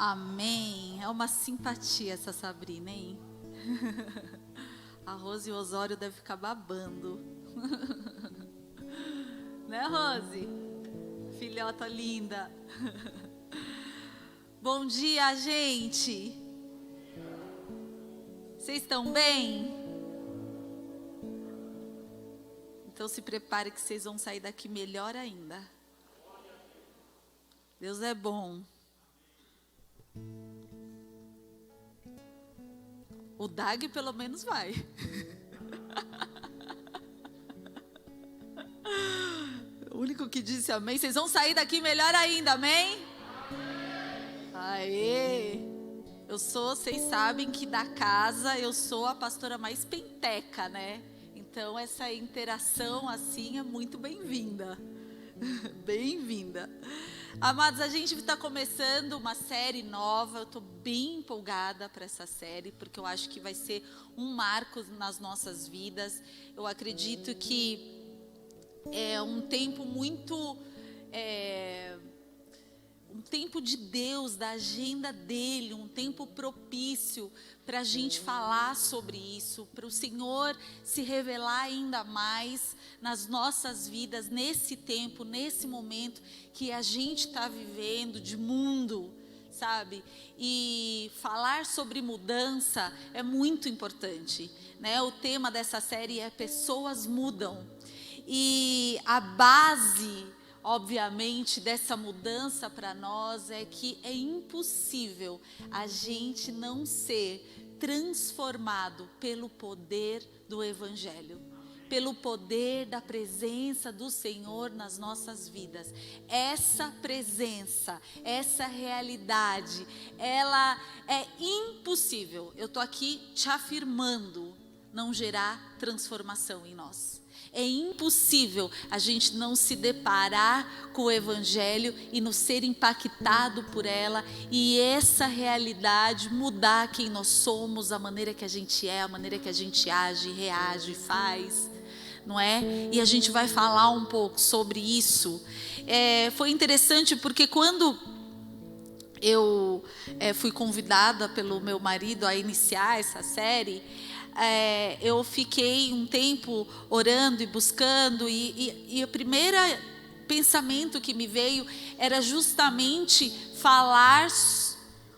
Amém. É uma simpatia essa Sabrina, hein? A Rose e o Osório devem ficar babando. Né, Rose? Filhota linda. Bom dia, gente. Vocês estão bem? Então se prepare que vocês vão sair daqui melhor ainda. Deus é bom. O Dag pelo menos vai. O único que disse amém. Vocês vão sair daqui melhor ainda, amém? Aê! Eu sou, vocês sabem que da casa eu sou a pastora mais penteca, né? Então essa interação assim é muito bem-vinda. Bem-vinda. Amados, a gente está começando uma série nova. Eu estou bem empolgada para essa série, porque eu acho que vai ser um marco nas nossas vidas. Eu acredito que é um tempo muito... um tempo de Deus, da agenda dele, um tempo propício para a gente falar sobre isso, para o Senhor se revelar ainda mais nas nossas vidas, nesse tempo, nesse momento que a gente está vivendo de mundo, sabe? E falar sobre mudança é muito importante, né? O tema dessa série é Pessoas Mudam. E a base, obviamente, dessa mudança para nós é que é impossível a gente não ser transformado pelo poder do Evangelho, pelo poder da presença do Senhor nas nossas vidas. Essa presença, essa realidade, ela é impossível, eu estou aqui te afirmando, não gerar transformação em nós. É impossível a gente não se deparar com o Evangelho e não ser impactado por ela e essa realidade mudar quem nós somos, a maneira que a gente é, a maneira que a gente age, reage, faz, não é? E a gente vai falar um pouco sobre isso. Foi interessante porque quando eu fui convidada pelo meu marido a iniciar essa série, eu fiquei um tempo orando e buscando e o primeiro pensamento que me veio era justamente falar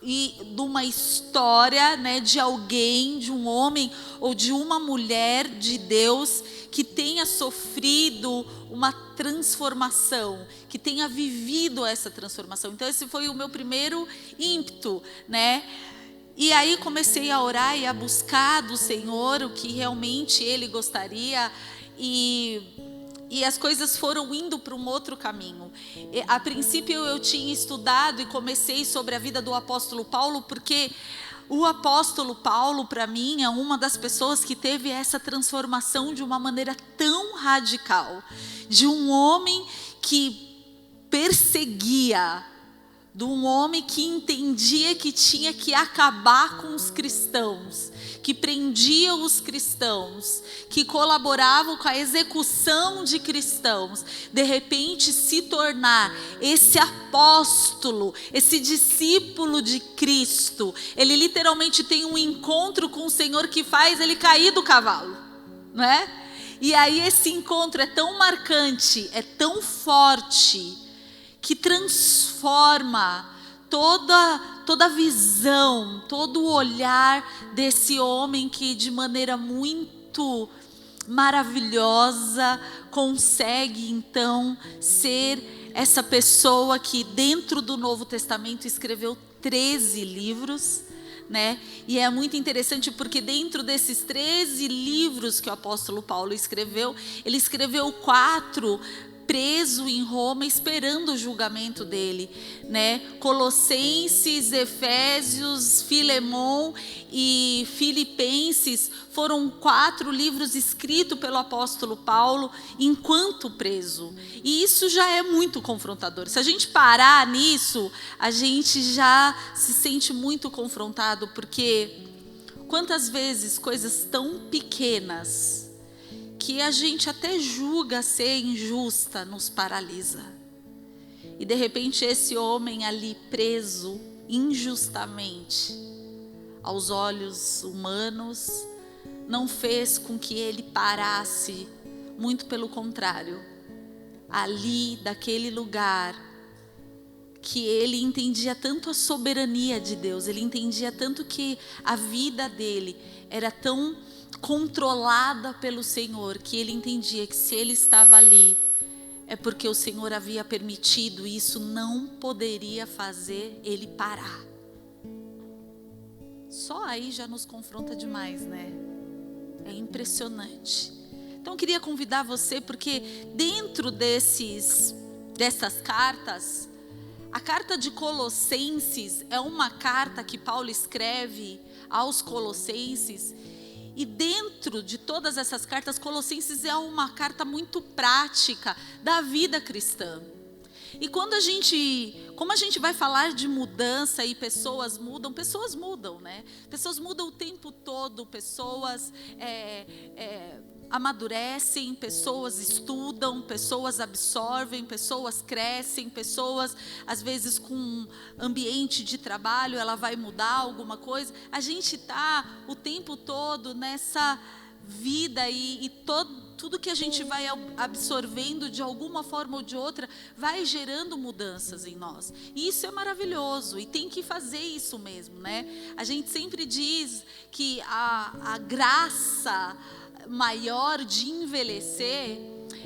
de uma história, né, de alguém, de um homem ou de uma mulher de Deus que tenha sofrido uma transformação, que tenha vivido essa transformação. Então esse foi o meu primeiro ímpeto, né? E aí comecei a orar e a buscar do Senhor o que realmente Ele gostaria e as coisas foram indo para um outro caminho. A princípio eu tinha estudado e comecei sobre a vida do apóstolo Paulo, porque o apóstolo Paulo, para mim, é uma das pessoas que teve essa transformação de uma maneira tão radical, de um homem que perseguia, de um homem que entendia que tinha que acabar com os cristãos, que prendia os cristãos, que colaboravam com a execução de cristãos, de repente se tornar esse apóstolo, esse discípulo de Cristo. Ele literalmente tem um encontro com o Senhor que faz ele cair do cavalo, não é? E aí esse encontro é tão marcante, é tão forte, que transforma toda a visão, todo o olhar desse homem que de maneira muito maravilhosa consegue então ser essa pessoa que dentro do Novo Testamento escreveu 13 livros, né? E é muito interessante porque dentro desses 13 livros que o apóstolo Paulo escreveu, ele escreveu 4 preso em Roma esperando o julgamento dele, né? Colossenses, Efésios, Filemão e Filipenses foram 4 livros escritos pelo apóstolo Paulo enquanto preso. E isso já é muito confrontador. Se a gente parar nisso, a gente já se sente muito confrontado, porque quantas vezes coisas tão pequenas que a gente até julga ser injusta nos paralisa. E de repente esse homem ali preso, injustamente aos olhos humanos, não fez com que ele parasse, muito pelo contrário, ali, daquele lugar, que ele entendia tanto a soberania de Deus, ele entendia tanto que a vida dele era tão controlada pelo Senhor, que ele entendia que se ele estava ali, é porque o Senhor havia permitido, e isso não poderia fazer ele parar. Só aí já nos confronta demais, né? É impressionante. Então eu queria convidar você, porque dentro dessas cartas, a carta de Colossenses é uma carta que Paulo escreve aos Colossenses, e dentro de todas essas cartas, Colossenses é uma carta muito prática da vida cristã. E como a gente vai falar de mudança e pessoas mudam, né? Pessoas mudam o tempo todo, pessoas amadurecem, pessoas estudam, pessoas absorvem, pessoas crescem, pessoas, às vezes com ambiente de trabalho, ela vai mudar alguma coisa. A gente está o tempo todo nessa vida e tudo que a gente vai absorvendo de alguma forma ou de outra vai gerando mudanças em nós. E isso é maravilhoso e tem que fazer isso mesmo, né? A gente sempre diz que a graça maior de envelhecer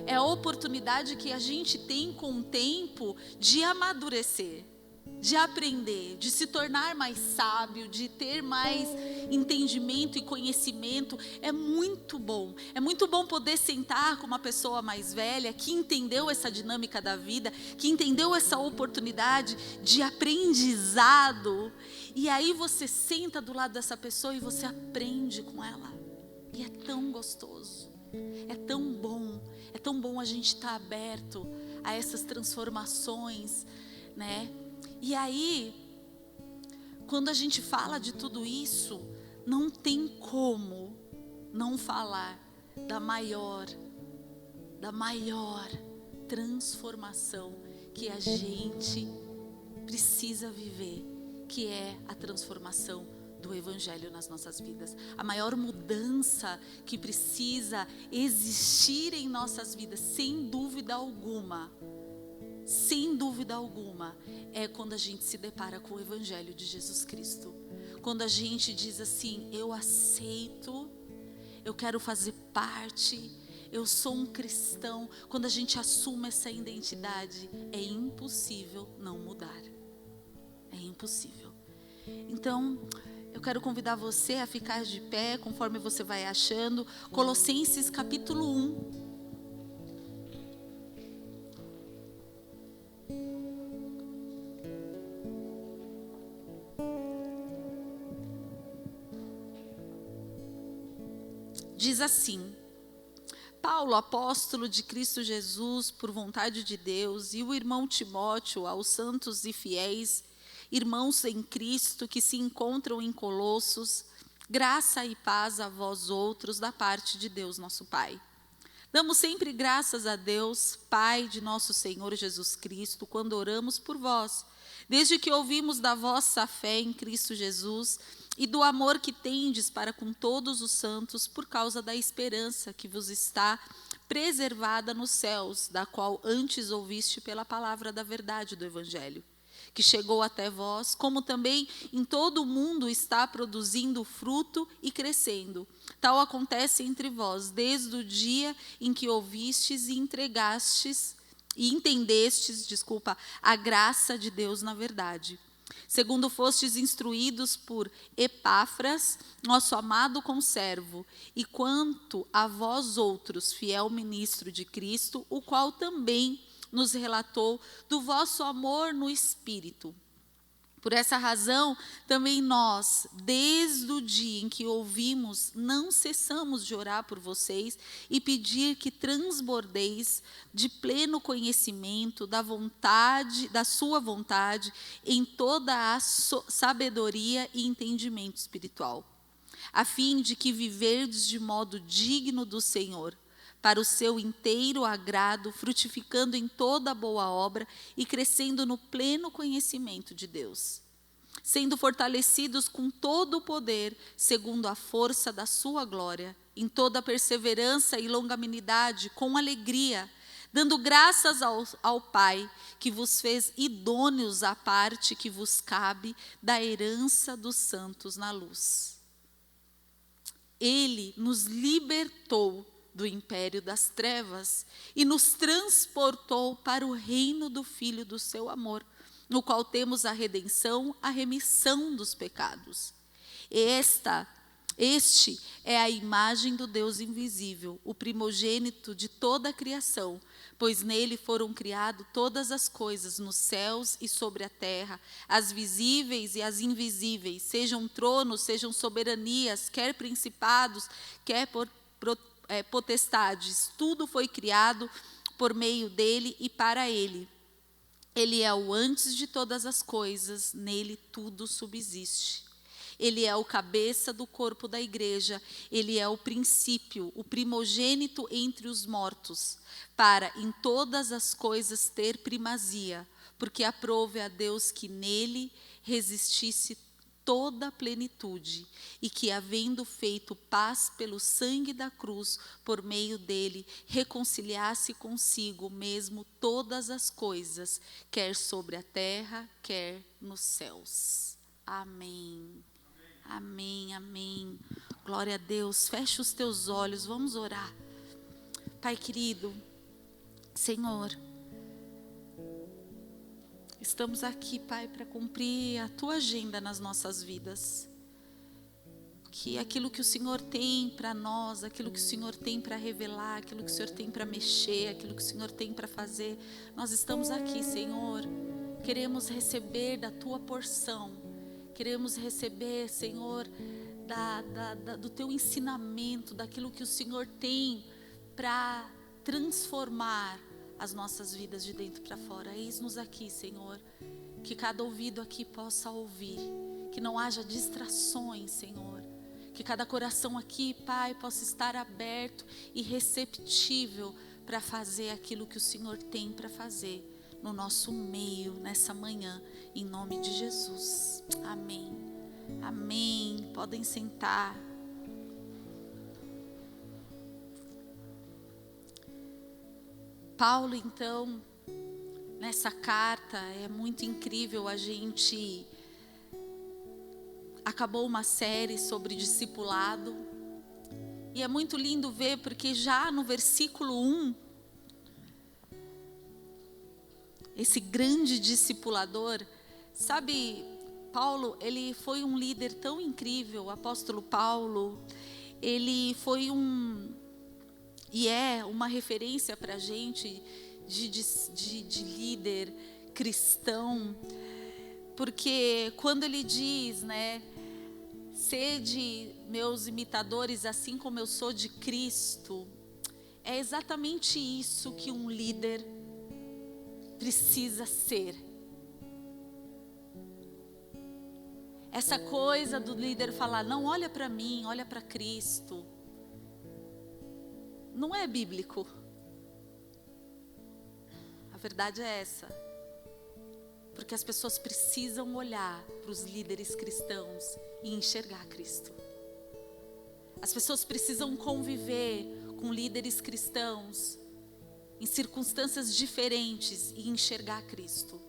é a oportunidade que a gente tem com o tempo de amadurecer, de aprender, de se tornar mais sábio, de ter mais entendimento e conhecimento. É muito bom poder sentar com uma pessoa mais velha, que entendeu essa dinâmica da vida, que entendeu essa oportunidade de aprendizado, e aí você senta do lado dessa pessoa e você aprende com ela, e é tão gostoso, é tão bom a gente estar aberto a essas transformações, né? E aí, quando a gente fala de tudo isso, não tem como não falar da maior transformação que a gente precisa viver, que é a transformação do Evangelho nas nossas vidas. A maior mudança que precisa existir em nossas vidas, sem dúvida alguma, é quando a gente se depara com o Evangelho de Jesus Cristo. Quando a gente diz assim: eu aceito, eu quero fazer parte, eu sou um cristão. Quando a gente assume essa identidade, é impossível não mudar. É impossível. Então, eu quero convidar você a ficar de pé, conforme você vai achando. Colossenses capítulo 1. Diz assim: Paulo, apóstolo de Cristo Jesus, por vontade de Deus, e o irmão Timóteo, aos santos e fiéis irmãos em Cristo que se encontram em Colossos, graça e paz a vós outros da parte de Deus nosso Pai. Damos sempre graças a Deus, Pai de nosso Senhor Jesus Cristo, quando oramos por vós, desde que ouvimos da vossa fé em Cristo Jesus e do amor que tendes para com todos os santos, por causa da esperança que vos está preservada nos céus, da qual antes ouviste pela palavra da verdade do Evangelho, que chegou até vós, como também em todo o mundo está produzindo fruto e crescendo. Tal acontece entre vós, desde o dia em que ouvistes e entendestes, a graça de Deus na verdade. Segundo fostes instruídos por Epáfras, nosso amado conservo, e quanto a vós outros, fiel ministro de Cristo, o qual também nos relatou do vosso amor no Espírito. Por essa razão, também nós, desde o dia em que ouvimos, não cessamos de orar por vocês e pedir que transbordeis de pleno conhecimento da sua vontade, em toda a sabedoria e entendimento espiritual, a fim de que viverdes de modo digno do Senhor, para o seu inteiro agrado, frutificando em toda boa obra e crescendo no pleno conhecimento de Deus. sendo fortalecidos com todo o poder, segundo a força da sua glória, em toda perseverança e longanimidade, com alegria, dando graças ao Pai, que vos fez idôneos à parte que vos cabe da herança dos santos na luz. Ele nos libertou do império das trevas e nos transportou para o reino do Filho do seu amor, no qual temos a redenção, a remissão dos pecados. Este é a imagem do Deus invisível, o primogênito de toda a criação, pois nele foram criadas todas as coisas nos céus e sobre a terra, as visíveis e as invisíveis, sejam tronos, sejam soberanias, quer principados, quer potestades, tudo foi criado por meio dele e para ele. Ele é o antes de todas as coisas, nele tudo subsiste. Ele é o cabeça do corpo da igreja, ele é o princípio, o primogênito entre os mortos, para em todas as coisas ter primazia, porque aprove a Deus que nele resistisse toda a plenitude, e que, havendo feito paz pelo sangue da cruz, por meio dele, reconciliasse consigo mesmo todas as coisas, quer sobre a terra, quer nos céus. Amém. Amém, amém. Glória a Deus. Fecha os teus olhos, vamos orar. Pai querido, Senhor, estamos aqui, Pai, para cumprir a Tua agenda nas nossas vidas. Que aquilo que o Senhor tem para nós, aquilo que o Senhor tem para revelar, aquilo que o Senhor tem para mexer, aquilo que o Senhor tem para fazer, nós estamos aqui, Senhor. Queremos receber da Tua porção. Queremos receber, Senhor, do Teu ensinamento, daquilo que o Senhor tem para transformar as nossas vidas de dentro para fora. Eis-nos aqui, Senhor, que cada ouvido aqui possa ouvir, que não haja distrações, Senhor, que cada coração aqui, Pai, possa estar aberto e receptível para fazer aquilo que o Senhor tem para fazer no nosso meio, nessa manhã, em nome de Jesus. Amém. Amém. Podem sentar. Paulo, então, nessa carta, é muito incrível, a gente acabou uma série sobre discipulado, e é muito lindo ver, porque já no versículo 1, esse grande discipulador, sabe, Paulo, ele foi um líder tão incrível, o apóstolo Paulo, ele foi e é uma referência para a gente de líder cristão, porque quando ele diz, né, sede meus imitadores assim como eu sou de Cristo, é exatamente isso que um líder precisa ser. Essa coisa do líder falar, não, olha para mim, olha para Cristo, não é bíblico. A verdade é essa. Porque as pessoas precisam olhar para os líderes cristãos e enxergar Cristo. As pessoas precisam conviver com líderes cristãos em circunstâncias diferentes e enxergar Cristo.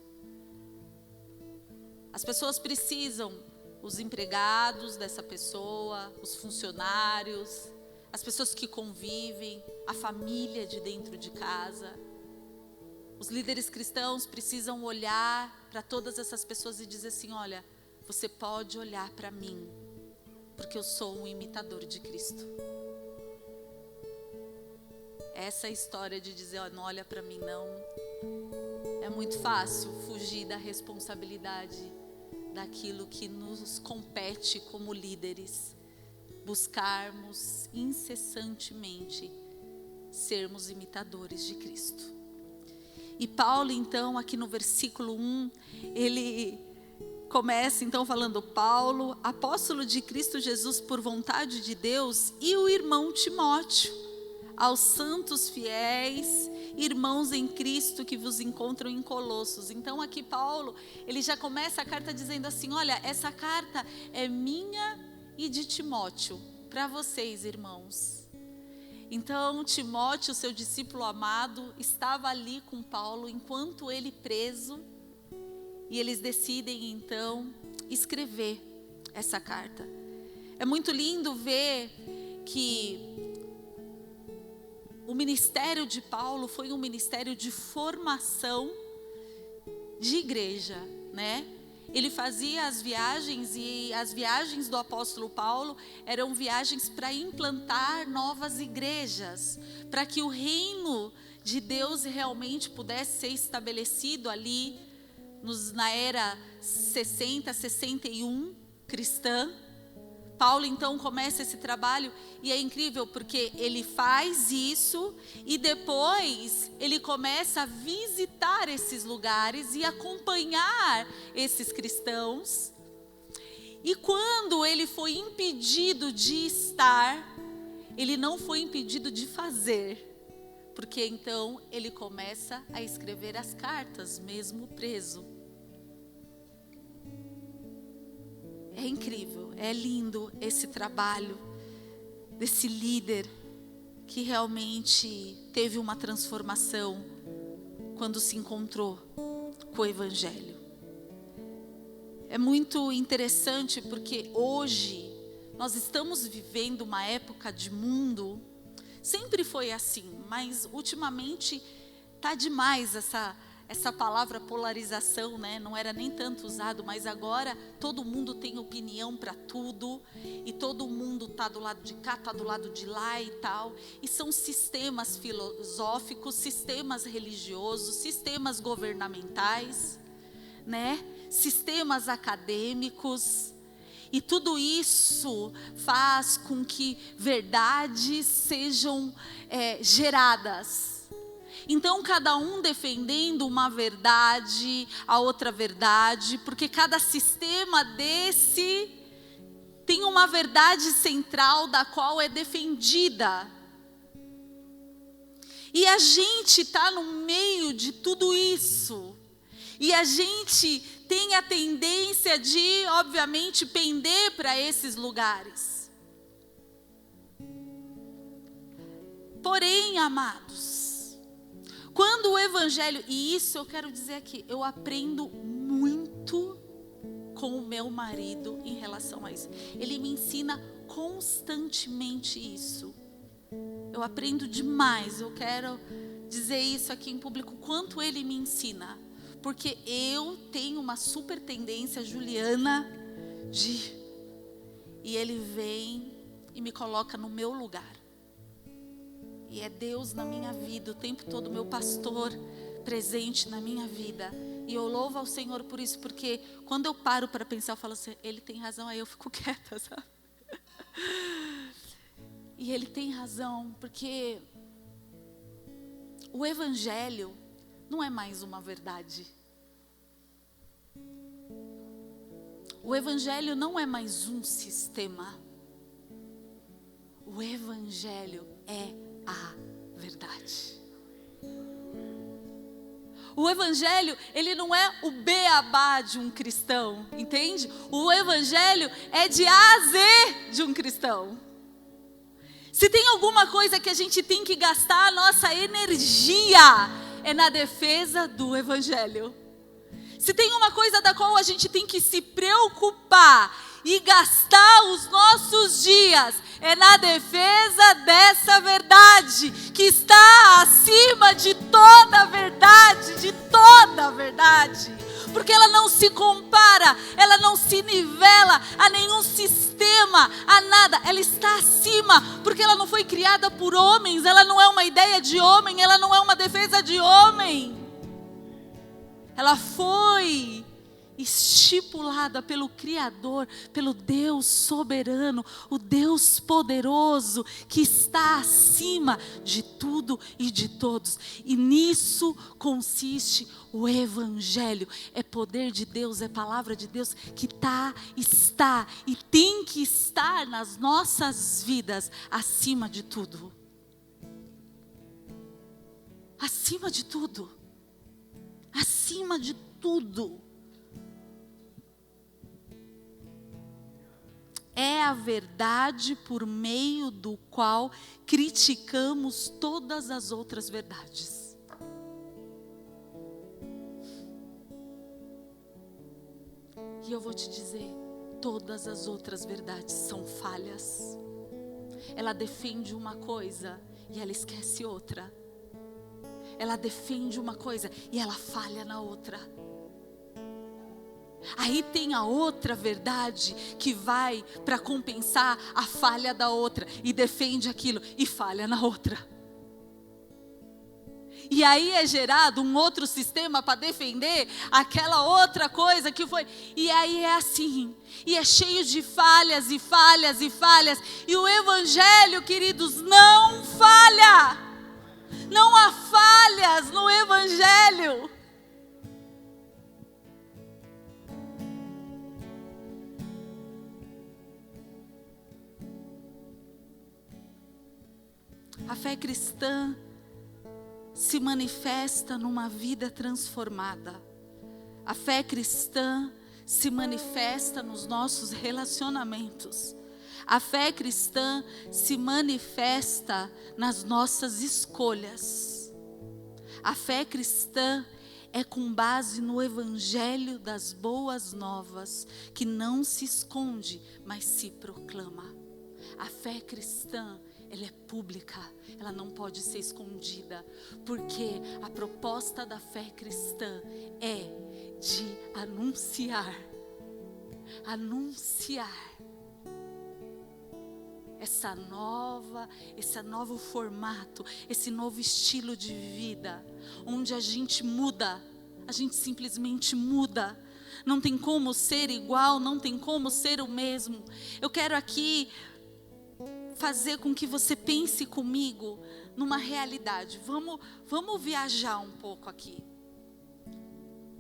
As pessoas precisam, os empregados dessa pessoa, os funcionários, as pessoas que convivem, a família de dentro de casa. Os líderes cristãos precisam olhar para todas essas pessoas e dizer assim, olha, você pode olhar para mim, porque eu sou um imitador de Cristo. Essa história de dizer, não olha para mim não, é muito fácil fugir da responsabilidade daquilo que nos compete como líderes, buscarmos incessantemente sermos imitadores de Cristo. E Paulo, então, aqui no versículo 1, ele começa então falando, Paulo, apóstolo de Cristo Jesus por vontade de Deus, e o irmão Timóteo, aos santos fiéis, irmãos em Cristo que vos encontram em Colossos. Então aqui Paulo, ele já começa a carta dizendo assim, olha, essa carta é minha e de Timóteo, para vocês, irmãos. Então Timóteo, seu discípulo amado, estava ali com Paulo enquanto ele preso, e eles decidem então escrever essa carta. É muito lindo ver que o ministério de Paulo foi um ministério de formação de igreja, né? Ele fazia as viagens, e as viagens do apóstolo Paulo eram viagens para implantar novas igrejas, para que o reino de Deus realmente pudesse ser estabelecido ali na era 60, 61 cristã. Paulo então começa esse trabalho, e é incrível porque ele faz isso e depois ele começa a visitar esses lugares e acompanhar esses cristãos. E quando ele foi impedido de estar, ele não foi impedido de fazer, porque então ele começa a escrever as cartas mesmo preso. É incrível, é lindo esse trabalho desse líder que realmente teve uma transformação quando se encontrou com o Evangelho. É muito interessante porque hoje nós estamos vivendo uma época de mundo, sempre foi assim, mas ultimamente está demais essa palavra polarização, né? Não era nem tanto usado, mas agora todo mundo tem opinião para tudo, e todo mundo está do lado de cá, está do lado de lá e tal, e são sistemas filosóficos, sistemas religiosos, sistemas governamentais, né? Sistemas acadêmicos, e tudo isso faz com que verdades sejam geradas. Então cada um defendendo uma verdade, a outra verdade, porque cada sistema desse tem uma verdade central da qual é defendida. E a gente está no meio de tudo isso. E a gente tem a tendência de, obviamente, pender para esses lugares. Porém, amados, quando o Evangelho, e isso eu quero dizer aqui, eu aprendo muito com o meu marido em relação a isso. Ele me ensina constantemente isso. Eu aprendo demais, eu quero dizer isso aqui em público, quanto ele me ensina. Porque eu tenho uma super tendência, Juliana, e ele vem e me coloca no meu lugar. E é Deus na minha vida, o tempo todo, meu pastor presente na minha vida. E eu louvo ao Senhor por isso, porque quando eu paro para pensar, eu falo assim, ele tem razão, aí eu fico quieta, sabe? E ele tem razão, porque o Evangelho não é mais uma verdade. O Evangelho não é mais um sistema. O Evangelho é a verdade. O Evangelho, ele não é o beabá de um cristão, entende? O Evangelho é de A a Z de um cristão. Se tem alguma coisa que a gente tem que gastar a nossa energia, é na defesa do Evangelho. Se tem uma coisa da qual a gente tem que se preocupar e gastar os nossos dias, é na defesa dessa verdade, que está acima de toda verdade, de toda verdade. Porque ela não se compara, ela não se nivela a nenhum sistema, a nada. Ela está acima, porque ela não foi criada por homens, ela não é uma ideia de homem, ela não é uma defesa de homem. Ela foi estipulada pelo Criador, pelo Deus soberano, o Deus poderoso, que está acima de tudo e de todos. E nisso consiste o Evangelho. É poder de Deus, é palavra de Deus que está e tem que estar nas nossas vidas acima de tudo. acima de tudo. Acima de tudo. É a verdade por meio do qual criticamos todas as outras verdades. E eu vou te dizer, todas as outras verdades são falhas. Ela defende uma coisa e ela esquece outra. Ela defende uma coisa e ela falha na outra. Aí tem a outra verdade que vai para compensar a falha da outra e defende aquilo e falha na outra. E aí é gerado um outro sistema para defender aquela outra coisa que foi. E aí é assim. E é cheio de falhas e falhas e falhas. E o Evangelho, queridos, não falha. Não há falhas no Evangelho. A fé cristã se manifesta numa vida transformada. A fé cristã se manifesta nos nossos relacionamentos. A fé cristã se manifesta nas nossas escolhas. A fé cristã é com base no Evangelho das boas novas, que não se esconde, mas se proclama. A fé cristã, ela é pública, ela não pode ser escondida, porque a proposta da fé cristã é de anunciar esse novo formato, esse novo estilo de vida, onde a gente muda, a gente simplesmente muda. Não tem como ser igual, não tem como ser o mesmo. Eu quero aqui fazer com que você pense comigo numa realidade. Vamos viajar um pouco aqui.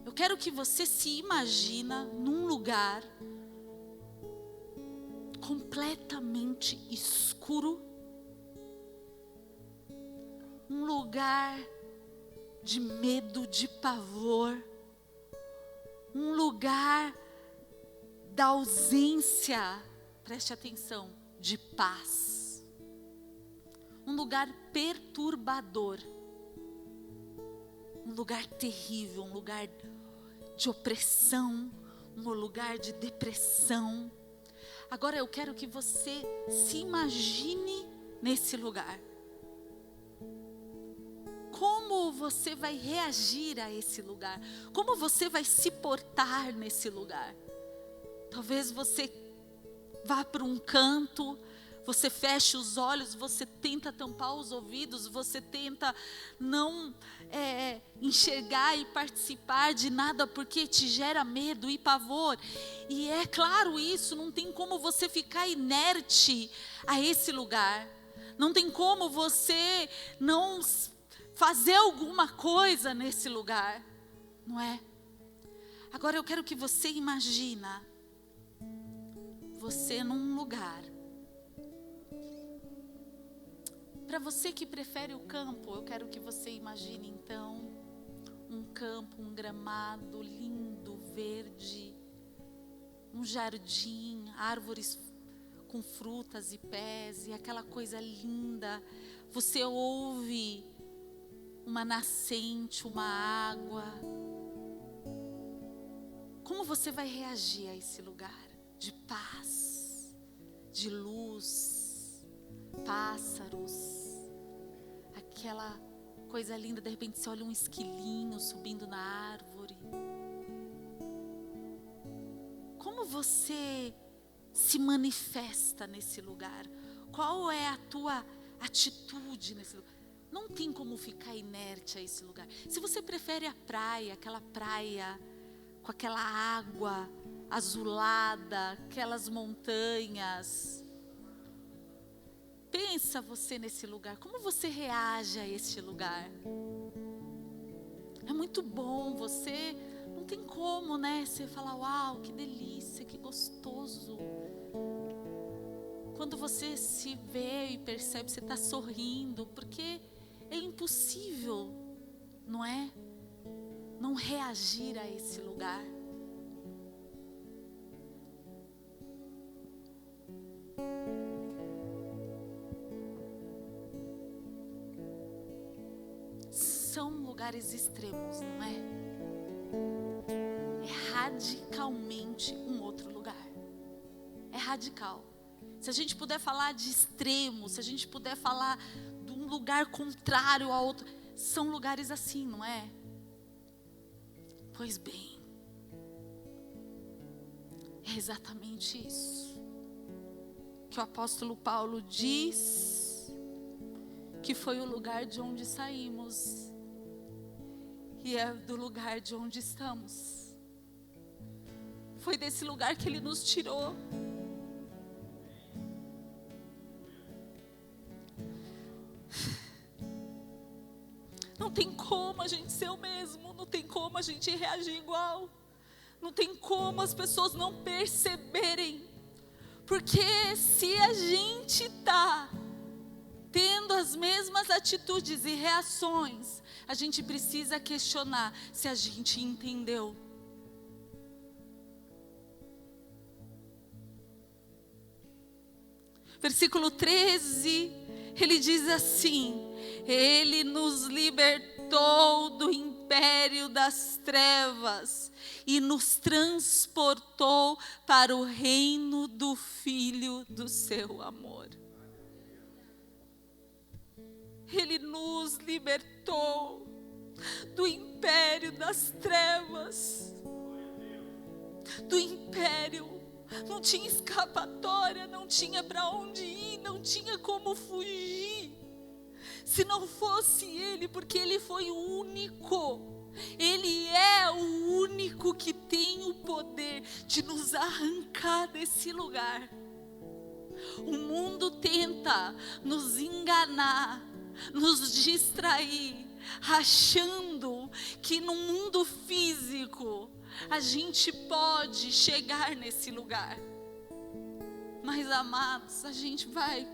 Eu quero que você se imagina num lugar completamente escuro, um lugar de medo, de pavor, um lugar da ausência, preste atenção, de paz, um lugar perturbador, um lugar terrível, um lugar de opressão, um lugar de depressão. Agora eu quero que você se imagine nesse lugar. Como você vai reagir a esse lugar? Como você vai se portar nesse lugar? Talvez você vá para um canto, você fecha os olhos, você tenta tampar os ouvidos, você tenta não enxergar e participar de nada porque te gera medo e pavor. E é claro isso, não tem como você ficar inerte a esse lugar. Não tem como você não fazer alguma coisa nesse lugar, não é? Agora eu quero que você imagina você num lugar. Para você que prefere o campo, eu quero que você imagine então um campo, um gramado lindo, verde, um jardim, árvores com frutas e pés e aquela coisa linda. Você ouve uma nascente, uma água. Como você vai reagir a esse lugar de paz, de luz, pássaros, aquela coisa linda? De repente você olha um esquilinho subindo na árvore. Como você se manifesta nesse lugar? Qual é a tua atitude nesse lugar? Não tem como ficar inerte a esse lugar. Se você prefere a praia, aquela praia com aquela água azulada, aquelas montanhas, pensa você nesse lugar. Como você reage a este lugar? É muito bom, você não tem como, né? Você fala, uau, que delícia, que gostoso. Quando você se vê e percebe, você está sorrindo, porque é impossível não é? Não reagir a esse lugar. São lugares extremos, não é? É radicalmente um outro lugar. É radical. Se a gente puder falar de extremo, se a gente puder falar de um lugar contrário a outro, são lugares assim, não é? Pois bem, é exatamente isso que o apóstolo Paulo diz que foi o lugar de onde saímos e é do lugar de onde estamos. Foi desse lugar que ele nos tirou. Não tem como a gente ser o mesmo, não tem como a gente reagir igual, não tem como as pessoas não perceberem, porque se a gente está tendo as mesmas atitudes e reações, a gente precisa questionar se a gente entendeu. Versículo 13, ele diz assim: Ele nos libertou do império das trevas e nos transportou para o reino do Filho do seu amor. Ele nos libertou do império das trevas, do império. Não tinha escapatória, não tinha para onde ir, não tinha como fugir. Se não fosse Ele, porque Ele foi o único, Ele é o único que tem o poder de nos arrancar desse lugar. O mundo tenta nos enganar, nos distrair, achando que no mundo físico a gente pode chegar nesse lugar. Mas, amados, a gente vai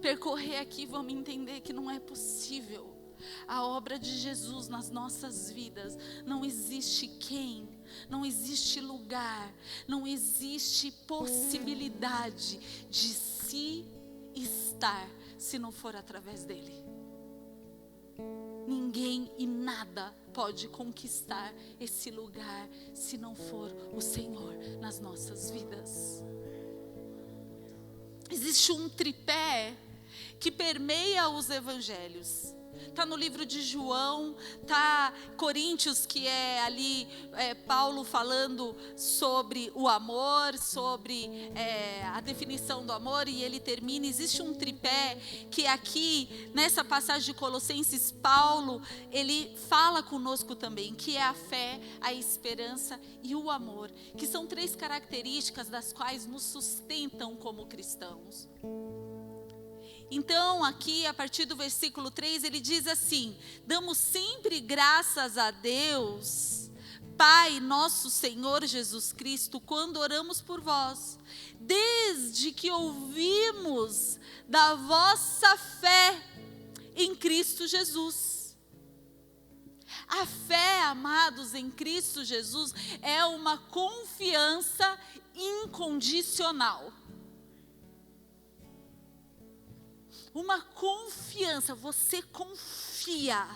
percorrer aqui, vamos entender que não é possível. A obra de Jesus nas nossas vidas, não existe quem, não existe lugar, não existe possibilidade de se estar se não for através dele. Ninguém e nada pode conquistar esse lugar se não for o Senhor nas nossas vidas. Existe um tripé que permeia os evangelhos. Está no livro de João, está Coríntios, que é ali Paulo falando sobre o amor, sobre a definição do amor, e ele termina. Existe um tripé que aqui, nessa passagem de Colossenses, Paulo, ele fala conosco também, que é a fé, a esperança e o amor, que são 3 características das quais nos sustentam como cristãos. Então, aqui, a partir do versículo 3, ele diz assim: damos sempre graças a Deus, Pai, nosso Senhor Jesus Cristo, quando oramos por vós, desde que ouvimos da vossa fé em Cristo Jesus. A fé, amados, em Cristo Jesus é uma confiança incondicional. Uma confiança, você confia.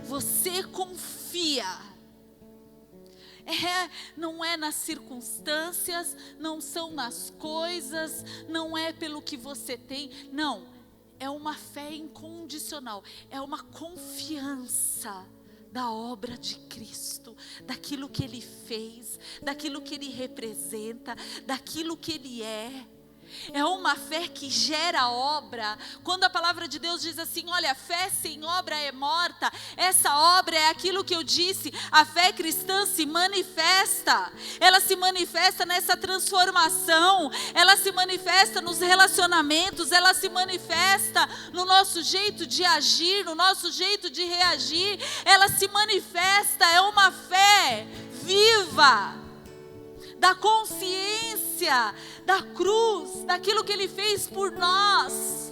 Você confia. Não é nas circunstâncias, não são nas coisas, não é pelo que você tem, não. É uma fé incondicional, é uma confiança da obra de Cristo, daquilo que Ele fez, daquilo que Ele representa, daquilo que Ele é. É uma fé que gera obra. Quando a palavra de Deus diz assim: olha, a fé sem obra é morta, essa obra é aquilo que eu disse. A fé cristã se manifesta, ela se manifesta nessa transformação, ela se manifesta nos relacionamentos, ela se manifesta no nosso jeito de agir, no nosso jeito de reagir, ela se manifesta, é uma fé viva, da consciência da cruz, daquilo que Ele fez por nós.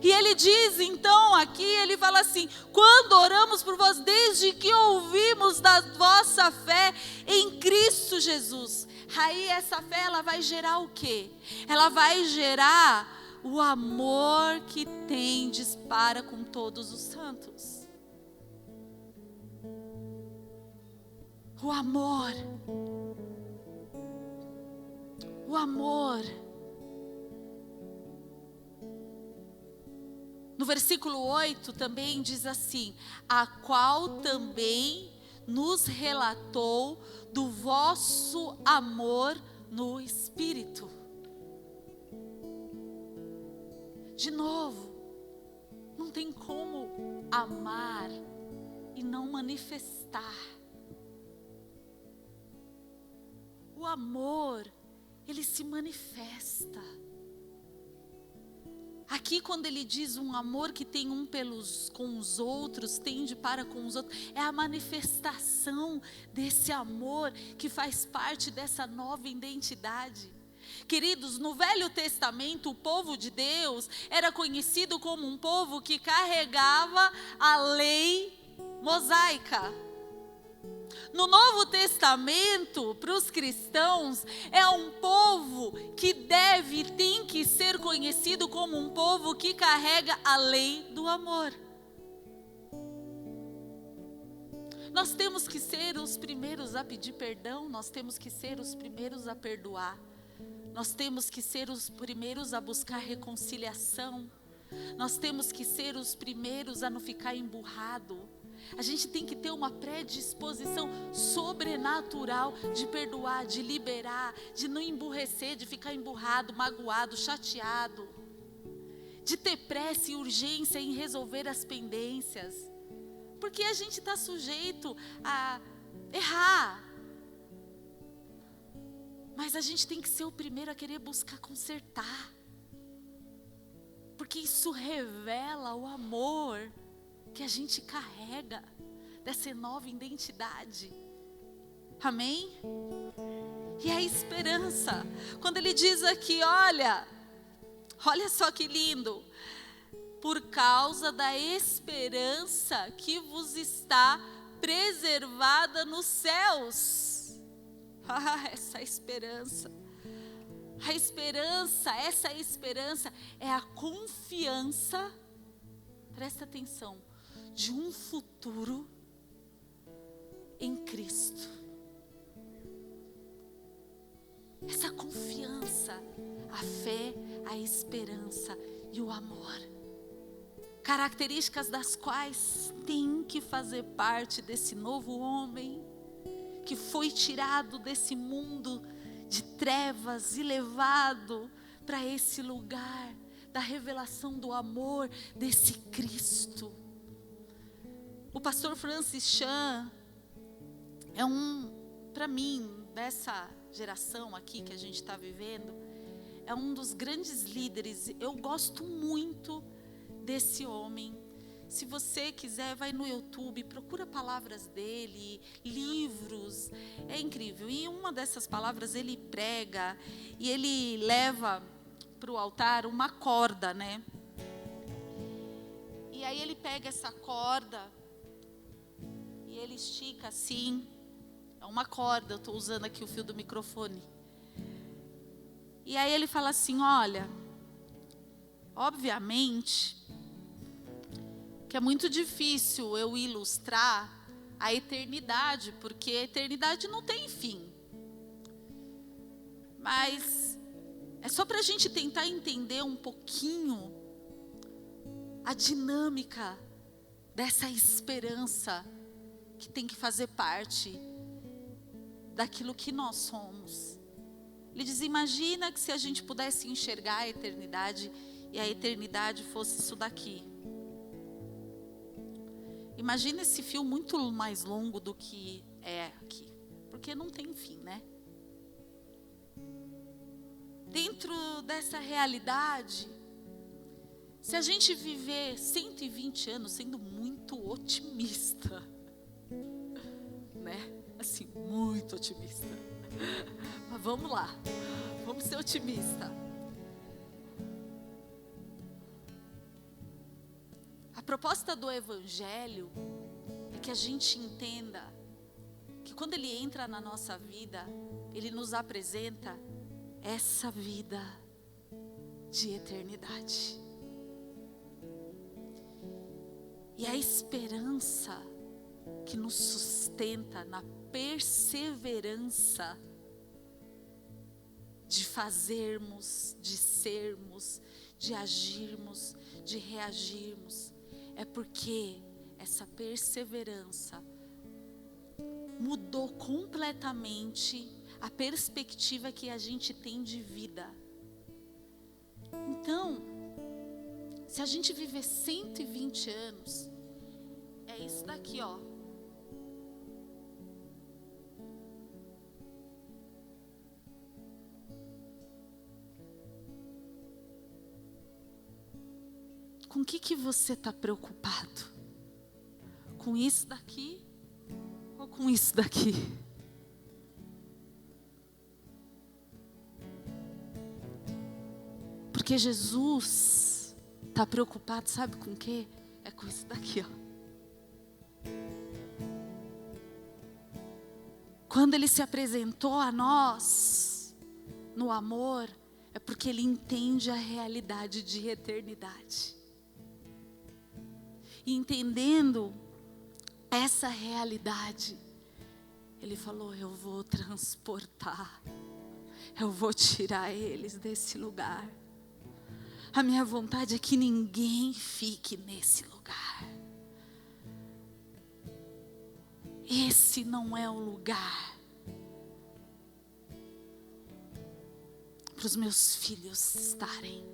E ele diz então aqui, ele fala assim: quando oramos por vós, desde que ouvimos da vossa fé em Cristo Jesus. Aí essa fé, ela vai gerar o quê? Ela vai gerar o amor que tendes para com todos os santos. O amor. O amor. No versículo 8 também diz assim: a qual também nos relatou do vosso amor no Espírito. De novo, não tem como amar e não manifestar. O amor, ele se manifesta. Aqui quando ele diz um amor que tem um com os outros, tende para com os outros, é a manifestação desse amor que faz parte dessa nova identidade. Queridos, no Velho Testamento, o povo de Deus era conhecido como um povo que carregava a lei mosaica. No Novo Testamento, para os cristãos, é um povo que tem que ser conhecido como um povo que carrega a lei do amor. Nós temos que ser os primeiros a pedir perdão, nós temos que ser os primeiros a perdoar. Nós temos que ser os primeiros a buscar reconciliação. Nós temos que ser os primeiros a não ficar emburrado. A gente tem que ter uma predisposição sobrenatural de perdoar, de liberar, de não emburrecer, de ficar emburrado, magoado, chateado. De ter pressa e urgência em resolver as pendências. Porque a gente está sujeito a errar. Mas a gente tem que ser o primeiro a querer buscar consertar. Porque isso revela o amor que a gente carrega dessa nova identidade. Amém? E a esperança. Quando ele diz aqui, olha só que lindo. Por causa da esperança que vos está preservada nos céus. Essa esperança. Essa esperança é a confiança, presta atenção, de um futuro em Cristo. Essa confiança, a fé, a esperança e o amor. Características das quais tem que fazer parte desse novo homem que foi tirado desse mundo de trevas e levado para esse lugar da revelação do amor desse Cristo. O pastor Francis Chan é para mim, dessa geração aqui que a gente está vivendo, é um dos grandes líderes. Eu gosto muito desse homem. Se você quiser, vai no YouTube, procura palavras dele, livros, é incrível. E uma dessas palavras ele prega e ele leva para o altar uma corda, né? E aí ele pega essa corda e ele estica assim, é uma corda, eu estou usando aqui o fio do microfone. E aí ele fala assim, olha, obviamente que é muito difícil eu ilustrar a eternidade, porque a eternidade não tem fim. Mas é só para a gente tentar entender um pouquinho a dinâmica dessa esperança que tem que fazer parte daquilo que nós somos. Ele diz, imagina que se a gente pudesse enxergar a eternidade e a eternidade fosse isso daqui. Imagina esse fio muito mais longo do que é aqui, porque não tem fim, né? Dentro dessa realidade, se a gente viver 120 anos sendo muito otimista, né? Assim, muito otimista. Mas vamos lá, vamos ser otimistas. proposta do Evangelho é que a gente entenda que quando Ele entra na nossa vida, Ele nos apresenta essa vida de eternidade. E a esperança que nos sustenta na perseverança de fazermos, de sermos, de agirmos, de reagirmos, é porque essa perseverança mudou completamente a perspectiva que a gente tem de vida. Então, se a gente viver 120 anos, é isso daqui, ó. Com o que você está preocupado? Com isso daqui ou com isso daqui? Porque Jesus está preocupado, sabe com o quê? É com isso daqui, ó. Quando Ele se apresentou a nós no amor, é porque Ele entende a realidade de eternidade. E entendendo essa realidade, Ele falou: eu vou transportar, eu vou tirar eles desse lugar. A minha vontade é que ninguém fique nesse lugar. Esse não é o lugar para os meus filhos estarem.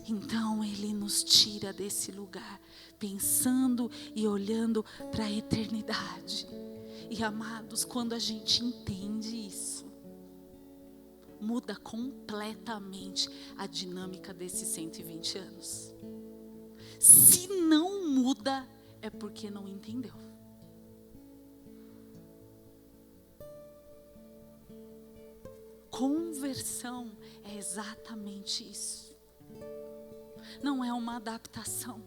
Então Ele nos tira desse lugar, pensando e olhando para a eternidade. E amados, quando a gente entende isso, muda completamente a dinâmica desses 120 anos. Se não muda, é porque não entendeu. Conversão é exatamente isso. Não é uma adaptação.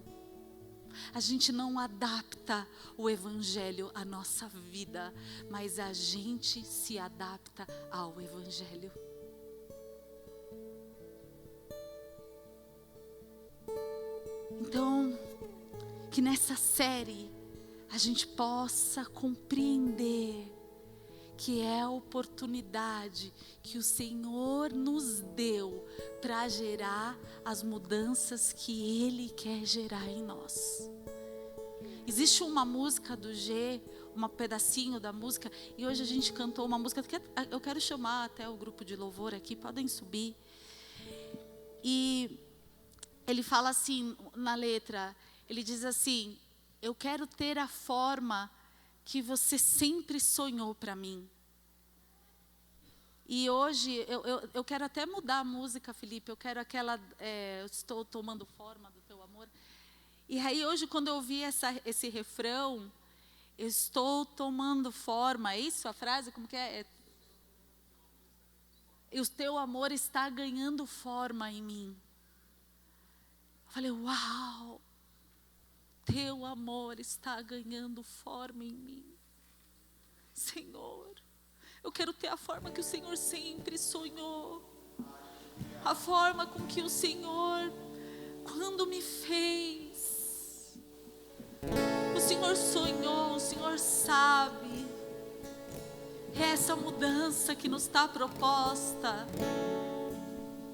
A gente não adapta o Evangelho à nossa vida, mas a gente se adapta ao Evangelho. Então, que nessa série a gente possa compreender que é a oportunidade que o Senhor nos deu para gerar as mudanças que Ele quer gerar em nós. Existe uma música do G, um pedacinho da música, e hoje a gente cantou uma música que eu quero chamar até o grupo de louvor aqui, podem subir. E ele fala assim na letra, ele diz assim: eu quero ter a forma que você sempre sonhou para mim. E hoje, eu quero até mudar a música, Felipe, eu quero aquela, eu estou tomando forma do teu amor. E aí hoje, quando eu ouvi esse refrão, eu estou tomando forma, é isso a frase? Como que é? E o teu amor está ganhando forma em mim. Eu falei: uau! Teu amor está ganhando forma em mim. Senhor, eu quero ter a forma que o Senhor sempre sonhou. A forma com que o Senhor, quando me fez, o Senhor sonhou, o Senhor sabe. É essa mudança que nos está proposta.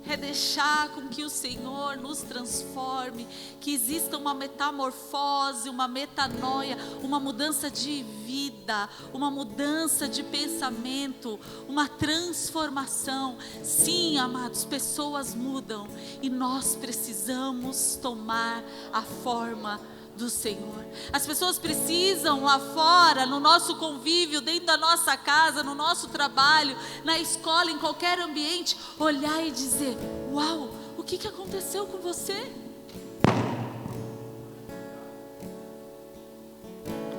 É deixar com que o Senhor nos transforme, que exista uma metamorfose, uma metanoia, uma mudança de vida, uma mudança de pensamento, uma transformação. Sim, amados, pessoas mudam e nós precisamos tomar a forma do Senhor. As pessoas precisam lá fora, no nosso convívio, dentro da nossa casa, no nosso trabalho, na escola, em qualquer ambiente, olhar e dizer: uau, o que aconteceu com você?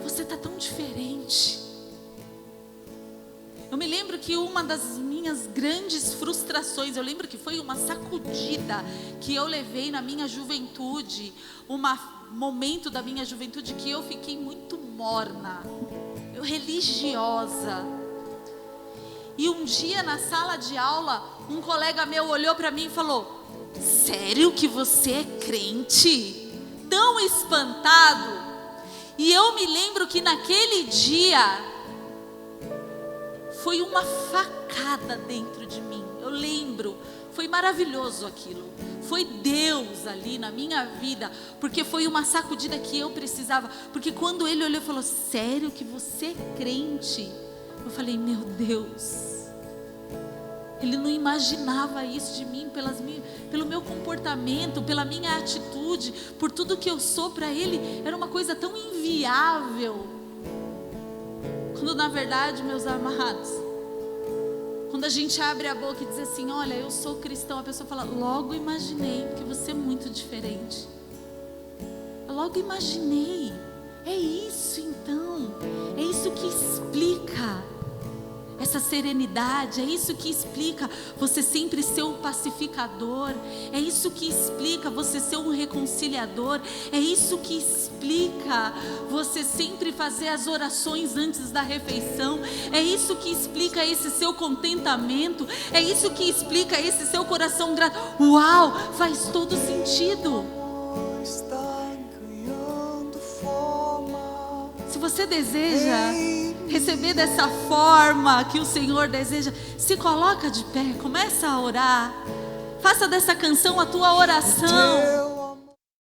Você está tão diferente. Eu me lembro que uma das minhas grandes frustrações, eu lembro que foi uma sacudida que eu levei na minha juventude, um momento da minha juventude que eu fiquei muito morna, religiosa. E um dia na sala de aula, um colega meu olhou para mim e falou: sério que você é crente? Tão espantado. E eu me lembro que naquele dia foi uma facada dentro de mim. Eu lembro, foi maravilhoso aquilo. Foi Deus ali na minha vida, porque foi uma sacudida que eu precisava. Porque quando ele olhou e falou: sério que você é crente? Eu falei: meu Deus. Ele não imaginava isso de mim, pelo meu comportamento, pela minha atitude, por tudo que eu sou para ele. Era uma coisa tão inviável. Quando na verdade, meus amados, quando a gente abre a boca e diz assim: olha, eu sou cristão, a pessoa fala: logo imaginei, porque você é muito diferente. Eu logo imaginei. É isso então, é isso que explica essa serenidade, é isso que explica você sempre ser um pacificador, é isso que explica você ser um reconciliador, é isso que explica você sempre fazer as orações antes da refeição, é isso que explica esse seu contentamento, é isso que explica esse seu coração grato. Uau, faz todo sentido. Se você deseja receber dessa forma que o Senhor deseja, se coloca de pé, começa a orar, faça dessa canção a tua oração.